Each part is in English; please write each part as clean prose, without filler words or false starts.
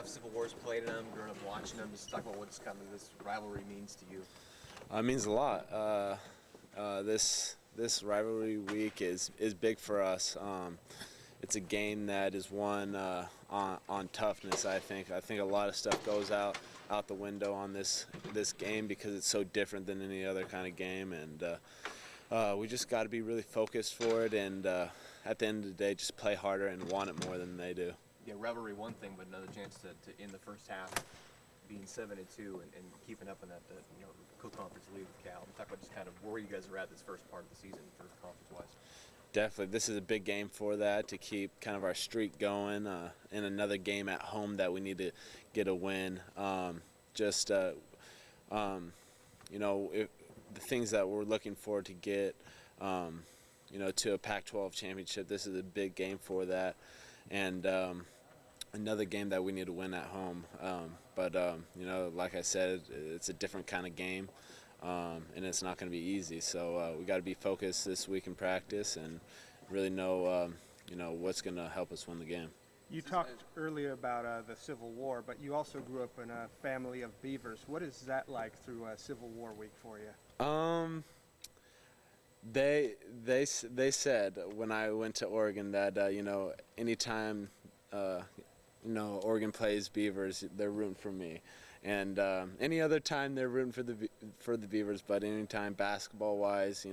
have Civil Wars played in them, growing up watching them? Just talk about what this rivalry means to you. It means a lot. This rivalry week is big for us. It's a game that is won on toughness. I think a lot of stuff goes out the window on this game because it's so different than any other kind of game, and we just got to be really focused for it. And at the end of the day, just play harder and want it more than they do. Yeah, rivalry one thing, but another chance to end the first half being 7-2 and keeping up in that co-conference lead with Cal. Talk about just kind of where you guys are at this first part of the season for conference-wise. Definitely, this is a big game for that, to keep kind of our streak going. In another game at home that we need to get a win. The things that we're looking for to get, to a Pac-12 championship. This is a big game for that, and another game that we need to win at home. Like I said, it's a different kind of game. And it's not going to be easy. So we got to be focused this week in practice and really know, what's going to help us win the game. You talked earlier about the Civil War, but you also grew up in a family of Beavers. What is that like through Civil War week for you? They said when I went to Oregon that anytime Oregon plays Beavers, they're rooting for me. And any other time they're rooting for the Beavers, but anytime basketball-wise,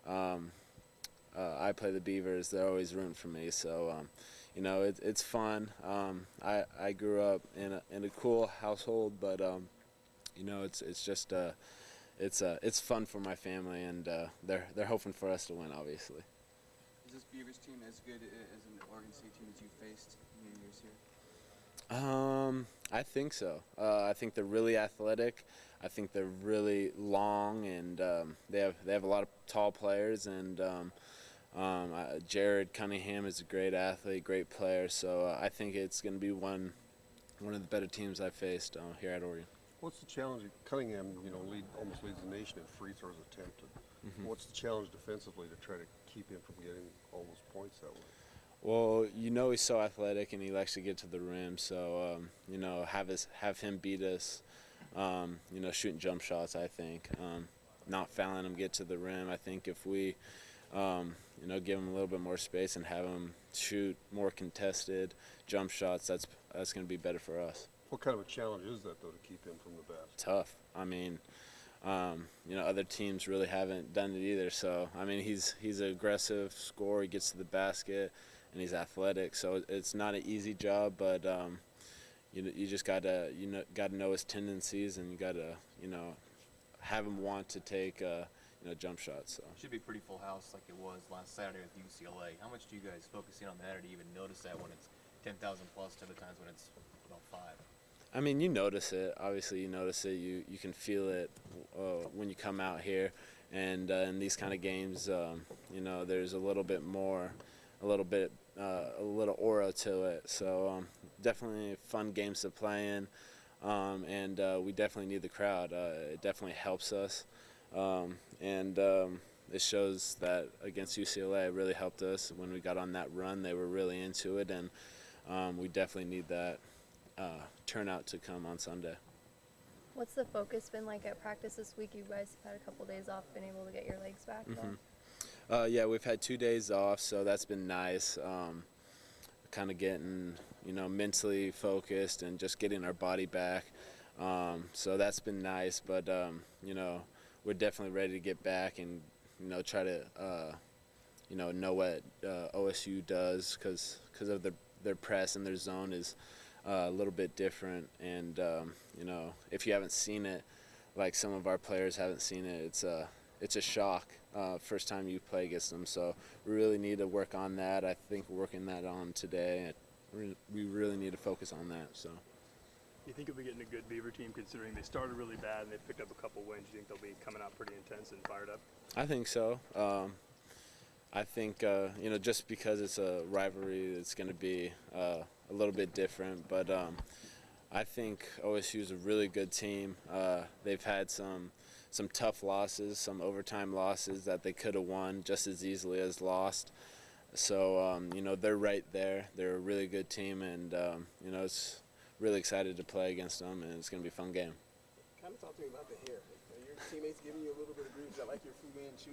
I play the Beavers, they're always rooting for me. So, it's fun. I grew up in a cool household, but it's just it's fun for my family, and they're hoping for us to win, obviously. Is this Beavers team as good as an Oregon State team as you faced in your years here? I think so. I think they're really athletic. I think they're really long, and they have a lot of tall players. And Jared Cunningham is a great athlete, great player. So I think it's going to be one of the better teams I've faced here at Oregon. What's the challenge? Cunningham, almost leads the nation in free throws attempted. Mm-hmm. What's the challenge defensively to try to keep him from getting all those points that way? Well, he's so athletic and he likes to get to the rim. So have him beat us. Shooting jump shots. I think not fouling him, get to the rim. I think if we give him a little bit more space and have him shoot more contested jump shots, that's going to be better for us. What kind of a challenge is that, though, to keep him from the basket? Tough. I mean, other teams really haven't done it either. So, I mean, he's an aggressive scorer. He gets to the basket, and he's athletic. So it's not an easy job, but you just gotta know his tendencies, and you gotta have him want to take jump shots. So should be a pretty full house like it was last Saturday with UCLA. How much do you guys focus in on that, or do you even notice that when it's 10,000 plus to other times when it's about 5? I mean, you notice it. Obviously, you notice it. You can feel it when you come out here, and in these kind of games, there's a little bit more, a little aura to it. So definitely fun games to play in, and we definitely need the crowd. It definitely helps us, and it shows that against UCLA, it really helped us when we got on that run. They were really into it, and we definitely need that turnout to come on Sunday. What's the focus been like at practice this week? You guys have had a couple days off, been able to get your legs back? Mm-hmm. Yeah, we've had 2 days off, so that's been nice. Kind of getting, mentally focused and just getting our body back. So that's been nice, but, we're definitely ready to get back and, try to, know what OSU does because of their press and their zone is a little bit different. And, if you haven't seen it, like some of our players haven't seen it, it's a shock first time you play against them. So we really need to work on that. I think we're working that on today. We really need to focus on that. So. You think you'll be getting a good Beaver team considering they started really bad and they picked up a couple wins? You think they'll be coming out pretty intense and fired up? I think so. I think, just because it's a rivalry, it's going to be a little bit different. But I think OSU is a really good team. They've had some tough losses, some overtime losses that they could have won just as easily as lost. So, they're right there. They're a really good team, and, really excited to play against them, and it's going to be a fun game. Kind of talk to me about the hair. Are your teammates giving you a little bit of grief? Is that like your Fu Manchu?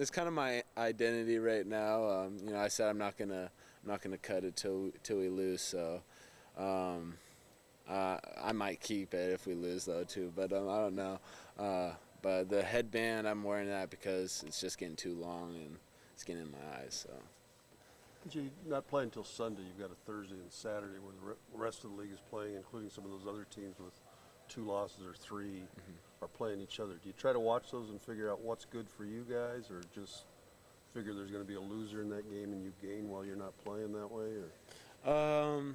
It's kind of my identity right now. You know, I said I'm not gonna cut it till we lose. So I might keep it if we lose though too. But I don't know. But the headband, I'm wearing that because it's just getting too long and it's getting in my eyes. So. You not play until Sunday. You've got a Thursday and Saturday where the rest of the league is playing, including some of those other teams with 2 losses or 3 are playing each other. Do you try to watch those and figure out what's good for you guys, or just figure there's going to be a loser in that game and you gain while you're not playing that way? Or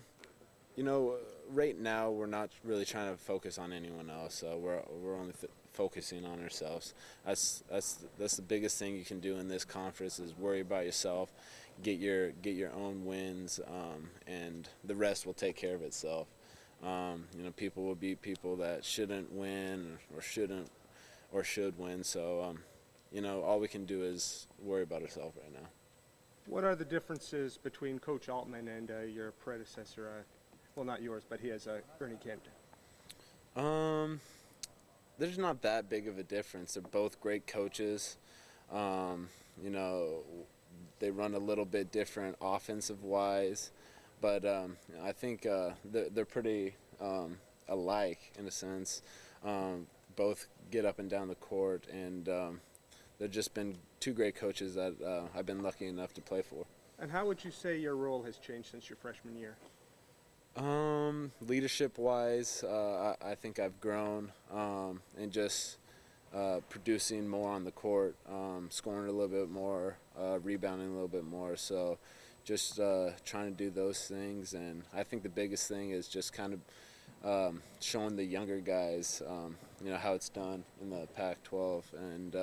You know, right now we're not really trying to focus on anyone else. We're only focusing on ourselves. That's the biggest thing you can do in this conference is worry about yourself, get your own wins, and the rest will take care of itself. You know, people will beat people that shouldn't win or should win. So, you know, all we can do is worry about ourselves right now. What are the differences between Coach Altman and your predecessor? Well, not yours, but he has Ernie Kent. There's not that big of a difference. They're both great coaches. You know, they run a little bit different offensive-wise, but I think they're pretty alike in a sense. Both get up and down the court, and they've just been 2 great coaches that I've been lucky enough to play for. And how would you say your role has changed since your freshman year? Leadership-wise, I think I've grown and just producing more on the court, scoring a little bit more, rebounding a little bit more. So just trying to do those things. And I think the biggest thing is just kind of showing the younger guys, you know, how it's done in the Pac-12. And,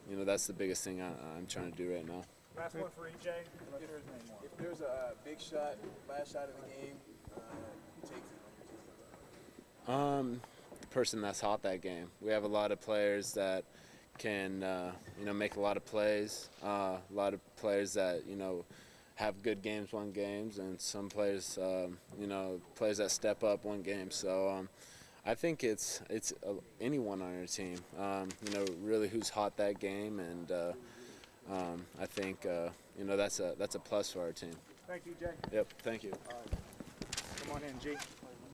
you know, that's the biggest thing I'm trying to do right now. Last one for EJ. If there's a big shot, last shot of the game, who takes it? The person that's hot that game. We have a lot of players that can, you know, make a lot of plays. A lot of players that, you know, have good games, won games, and some players, you know, players that step up, win games. So I think it's anyone on our team. You know, really who's hot that game, and I think you know that's a plus for our team. Thank you, Jay. Yep. Thank you. Come on in, G.